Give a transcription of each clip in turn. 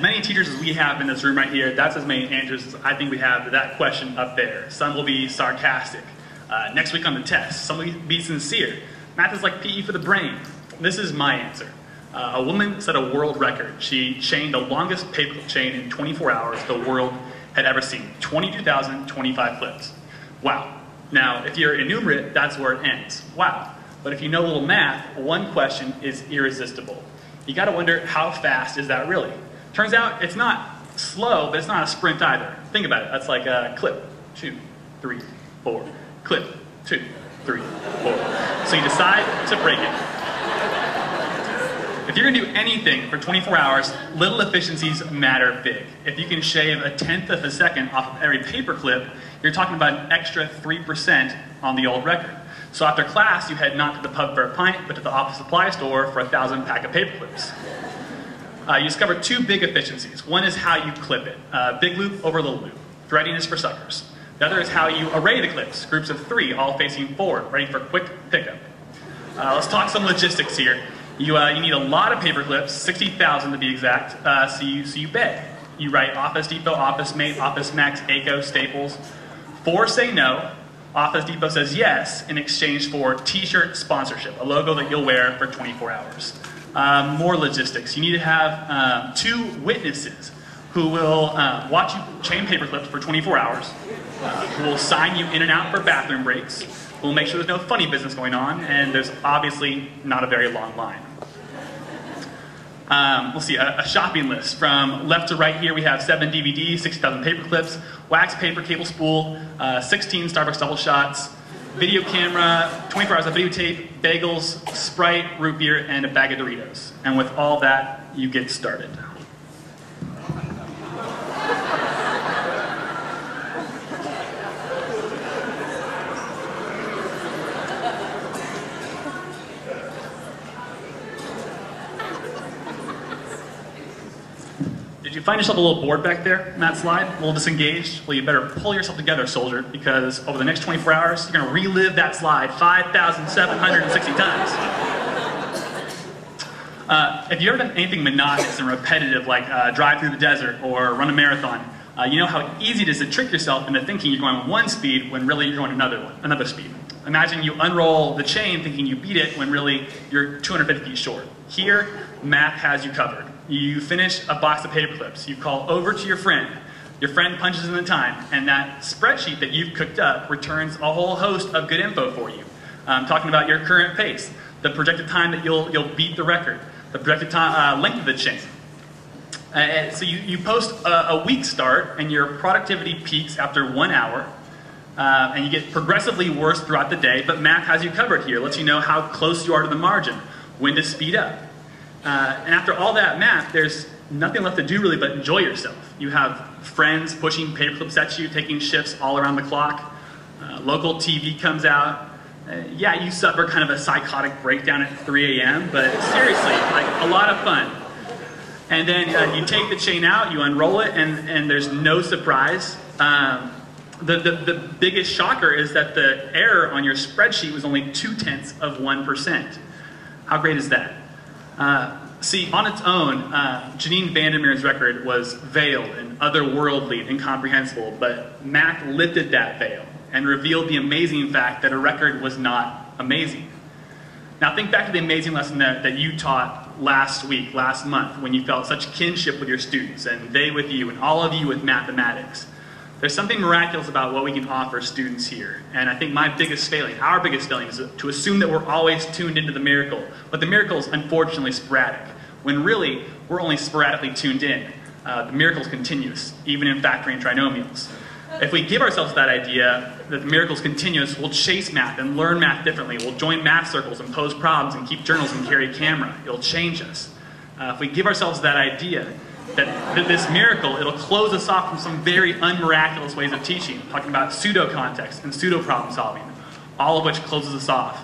as many teachers as we have in this room right here, that's as many answers as I think we have to that question up there. Some will be sarcastic. Next week on the test, some will be sincere. Math is like PE for the brain. This is my answer. A woman set a world record. She chained the longest paperclip chain in 24 hours the world had ever seen. 22,025 clips. Wow. Now, if you're enumerate, that's where it ends. Wow. But if you know a little math, one question is irresistible. You gotta wonder, how fast is that really? Turns out it's not slow, but it's not a sprint either. Think about it. That's like a clip, 2, 3, 4. Clip, 2, 3, 4. So you decide to break it. If you're gonna do anything for 24 hours, little efficiencies matter big. If you can shave 1/10 of a second off of every paperclip, you're talking about an extra 3% on the old record. So after class, you head not to the pub for a pint, but to the office supply store for 1,000 pack of paperclips. You discover 2 big efficiencies. One is how you clip it. Big loop over little loop. Threading is for suckers. The other is how you array the clips. Groups of 3, all facing forward, ready for quick pickup. Let's talk some logistics here. You need a lot of paper clips, 60,000 to be exact, so you beg. You write Office Depot, Office Mate, Office Max, ACO, Staples. 4 say no. Office Depot says yes in exchange for t-shirt sponsorship, a logo that you'll wear for 24 hours. More logistics. You need to have 2 witnesses who will watch you chain paper clips for 24 hours, who will sign you in and out for bathroom breaks, who will make sure there's no funny business going on, and there's obviously not a very long line. We'll see, a shopping list. From left to right here, we have 7 DVDs, 60,000 paper clips, wax paper cable spool, 16 Starbucks double shots, video camera, 24 hours of videotape, bagels, Sprite, root beer, and a bag of Doritos. And with all that, you get started. Did you find yourself a little bored back there in that slide? A little disengaged? Well, you better pull yourself together, soldier, because over the next 24 hours, you're going to relive that slide 5,760 times. If you've ever done anything monotonous and repetitive, like drive through the desert or run a marathon, you know how easy it is to trick yourself into thinking you're going one speed when really you're going another speed. Imagine you unroll the chain thinking you beat it when really you're 250 feet short. Here, math has you covered. You finish a box of paper clips. You call over to your friend punches in the time, and that spreadsheet that you've cooked up returns a whole host of good info for you. Talking about your current pace, the projected time that you'll beat the record, the projected time, length of the chain. So you post a week start, and your productivity peaks after 1 hour, and you get progressively worse throughout the day, but math has you covered here. Lets you know how close you are to the margin, when to speed up. And after all that math, there's nothing left to do really but enjoy yourself. You have friends pushing paperclips at you, taking shifts all around the clock. Local TV comes out. Yeah, you suffer kind of a psychotic breakdown at 3 a.m., but seriously, like a lot of fun. And then you take the chain out, you unroll it, and there's no surprise. The biggest shocker is that the error on your spreadsheet was only 0.2%. How great is that? See, on its own, Janine Vandermeer's record was veiled and otherworldly and incomprehensible, but math lifted that veil and revealed the amazing fact that a record was not amazing. Now think back to the amazing lesson that you taught last week, last month, when you felt such kinship with your students, and they with you, and all of you with mathematics. There's something miraculous about what we can offer students here. And I think my biggest failing, our biggest failing, is to assume that we're always tuned into the miracle. But the miracle is unfortunately sporadic, when really we're only sporadically tuned in. The miracle is continuous, even in factoring trinomials. If we give ourselves that idea that the miracle is continuous, we'll chase math and learn math differently. We'll join math circles and pose problems and keep journals and carry a camera. It'll change us. If we give ourselves that idea, that this miracle, it'll close us off from some very unmiraculous ways of teaching, talking about pseudo-context and pseudo-problem solving, all of which closes us off.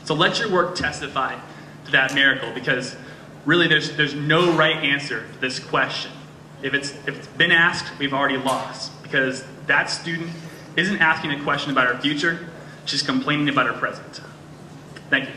So let your work testify to that miracle, because really there's no right answer to this question. If it's been asked, we've already lost, because that student isn't asking a question about our future, she's complaining about our present. Thank you.